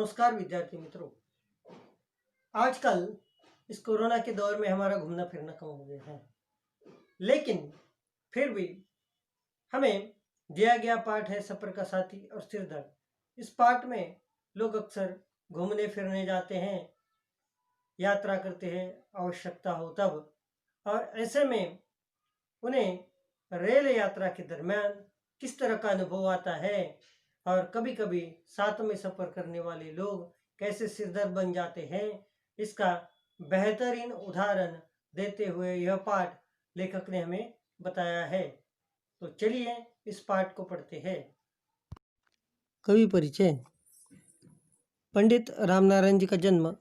नमस्कार विद्यार्थी मित्रों। आजकल इस कोरोना के दौर में हमारा घूमना फिरना कम हो गया है, लेकिन फिर भी हमें दिया गया पाठ है सफर का साथी और सिरदर्द। इस पाठ में लोग अक्सर घूमने फिरने जाते हैं, यात्रा करते हैं आवश्यकता हो तब, और ऐसे में उन्हें रेल यात्रा के दरमियान किस तरह का अनुभव आता है और कभी कभी साथ में सफ़र करने वाले लोग कैसे सिरदर्द बन जाते हैं, इसका बेहतरीन उदाहरण देते हुए यह पाठ लेखक ने हमें बताया है। तो चलिए इस पाठ को पढ़ते हैं। कवि परिचय। पंडित रामनारायण जी का जन्म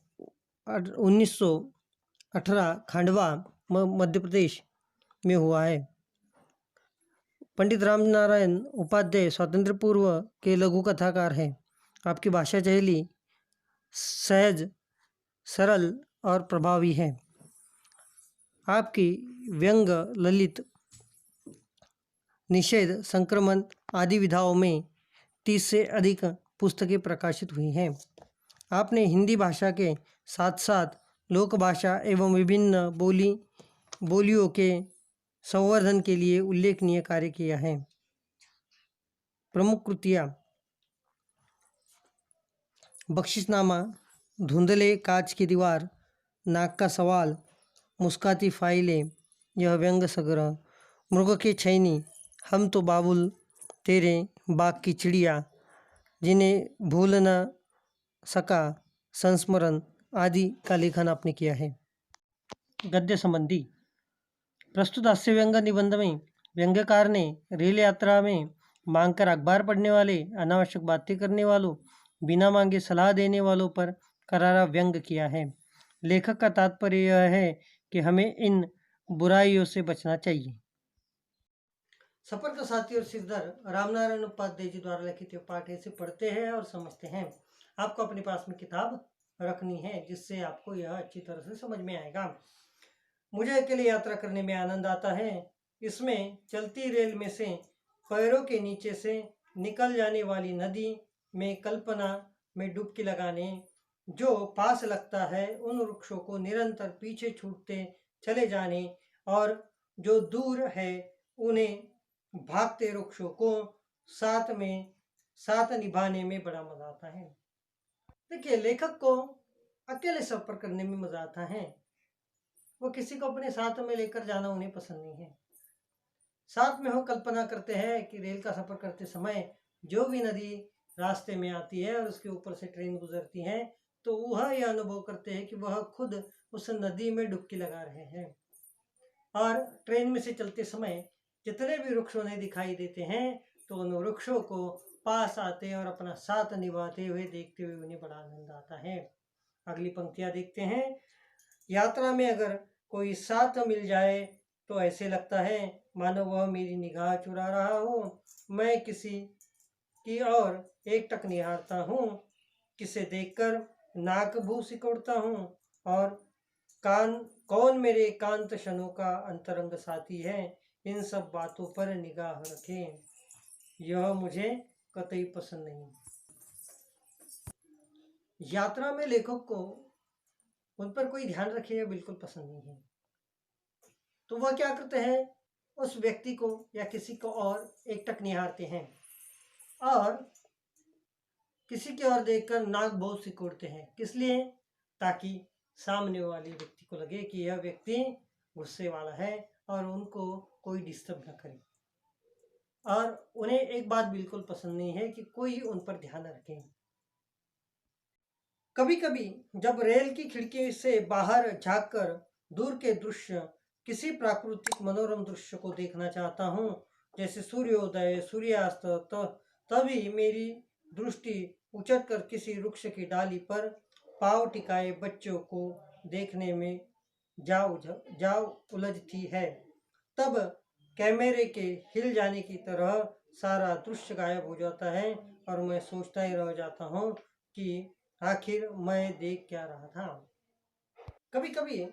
1918 खंडवा मध्य प्रदेश में हुआ है। पंडित रामनारायण उपाध्याय स्वातंत्र पूर्व के लघु कथाकार हैं। आपकी भाषा शैली सहज, सरल और प्रभावी है। आपकी व्यंग, ललित, निषेध, संक्रमण आदि विधाओं में 30 से अधिक पुस्तकें प्रकाशित हुई हैं। आपने हिंदी भाषा के साथ साथ लोक भाषा एवं विभिन्न बोलियों के संवर्धन के लिए उल्लेखनीय कार्य किया है। प्रमुख कृतियाँ: बख्शिशनामा, धुंधले कांच की दीवार, नाक का सवाल, मुस्काती फाइलें, यह व्यंग संग्रह, मृग के छैनी, हम तो बाबुल तेरे बाग की चिड़िया, जिन्हें भूल न सका, संस्मरण आदि का लेखन आपने किया है। गद्य संबंधी। प्रस्तुत हास्य व्यंग निबंध में व्यंग्यकार ने रेल यात्रा में मांग कर अखबार पढ़ने वाले, अनावश्यक बातें करने वालों, बिना मांगे सलाह देने वालों पर करारा व्यंग किया है। लेखक का तात्पर्य यह है कि हमें इन बुराइयों से बचना चाहिए। सफर का साथी और सिरदर्द रामनारायण उपाध्याय जी द्वारा लिखित पाठ ऐसे पढ़ते हैं और समझते हैं। आपको अपने पास में किताब रखनी है जिससे आपको यह अच्छी तरह से समझ में आएगा। मुझे अकेले यात्रा करने में आनंद आता है। इसमें चलती रेल में से पैरों के नीचे से निकल जाने वाली नदी में कल्पना में डुबकी लगाने, जो पास लगता है उन वृक्षों को निरंतर पीछे छूटते चले जाने, और जो दूर है उन्हें भागते वृक्षों को साथ निभाने में बड़ा मजा आता है। देखिए, लेखक को अकेले सफर करने में मजा आता है। वो किसी को अपने साथ में लेकर जाना उन्हें पसंद नहीं है। साथ में वो कल्पना करते हैं कि रेल का सफर करते समय जो भी नदी रास्ते में आती है और उसके ऊपर से ट्रेन गुजरती है, तो वह यह अनुभव करते हैं कि वह खुद उस नदी में डुबकी लगा रहे हैं। और ट्रेन में से चलते समय जितने भी वृक्ष उन्हें दिखाई देते हैं, तो उन वृक्षों को पास आते और अपना साथ निभाते हुए देखते हुए उन्हें बड़ा आनंद आता है। अगली पंक्तियां देखते हैं। यात्रा में अगर कोई साथ मिल जाए तो ऐसे लगता है मानो वह मेरी निगाह चुरा रहा हो। मैं किसी की ओर एकटक निहारता हूँ, किसे देखकर नाक भू सिकोड़ता हूँ, और कौन मेरे एकांत क्षणों का अंतरंग साथी है, इन सब बातों पर निगाह रखें। यह मुझे कतई पसंद नहीं। यात्रा में लेखक को उन पर कोई ध्यान रखे बिल्कुल पसंद नहीं है। तो वह क्या करते हैं, उस व्यक्ति को या किसी को और एकटक निहारते हैं और किसी की ओर देखकर नाक बहुत सिकोड़ते हैं। किस लिए? ताकि सामने वाले व्यक्ति को लगे कि यह व्यक्ति गुस्से वाला है और उनको कोई डिस्टर्ब न करे। और उन्हें एक बात बिल्कुल पसंद नहीं है कि कोई उन पर ध्यान रखे। कभी कभी जब रेल की खिड़की से बाहर झांककर दूर के दृश्य, किसी प्राकृतिक मनोरम दृश्य को देखना चाहता हूँ, जैसे सूर्योदय, सूर्यास्त, तभी मेरी दृष्टि उचटकर किसी वृक्ष की डाली पर पांव टिकाए बच्चों को देखने में जा उलझती है। तब कैमरे के हिल जाने की तरह सारा दृश्य गायब हो जाता है और मैं सोचता ही रह जाता हूँ कि आखिर मैं देख क्या रहा था। कभी कभी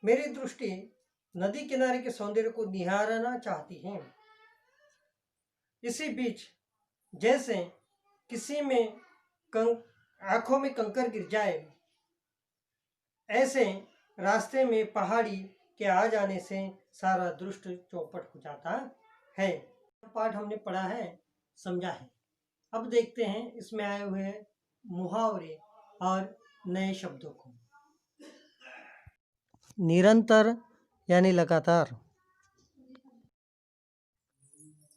मेरी दृष्टि नदी किनारे के सौंदर्य को निहारना चाहती है। इसी बीच जैसे किसी में आंखों में कंकर गिर जाए। ऐसे रास्ते में पहाड़ी के आ जाने से सारा दुष्ट चौपट हो जाता है। पाठ हमने पढ़ा है, समझा है। अब देखते हैं इसमें आए हुए मुहावरे और नए शब्दों को। निरंतर यानी लगातार,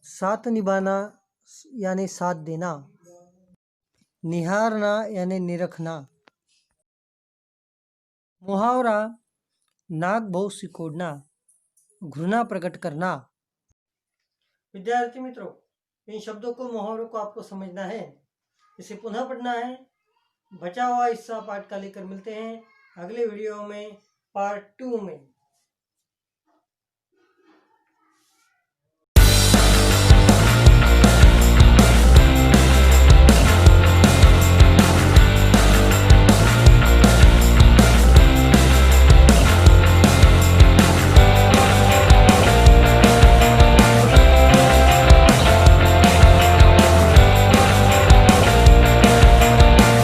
साथ निभाना यानी साथ देना, निहारना यानी निरखना, मुहावरा नाक बहु सिकोड़ना, घृणा प्रकट करना। विद्यार्थी मित्रों, इन शब्दों को, मुहावरों को आपको समझना है, इसे पुनः पढ़ना है। बचा हुआ हिस्सा पाठ का लेकर मिलते हैं अगले वीडियो में, पार्ट 2 में।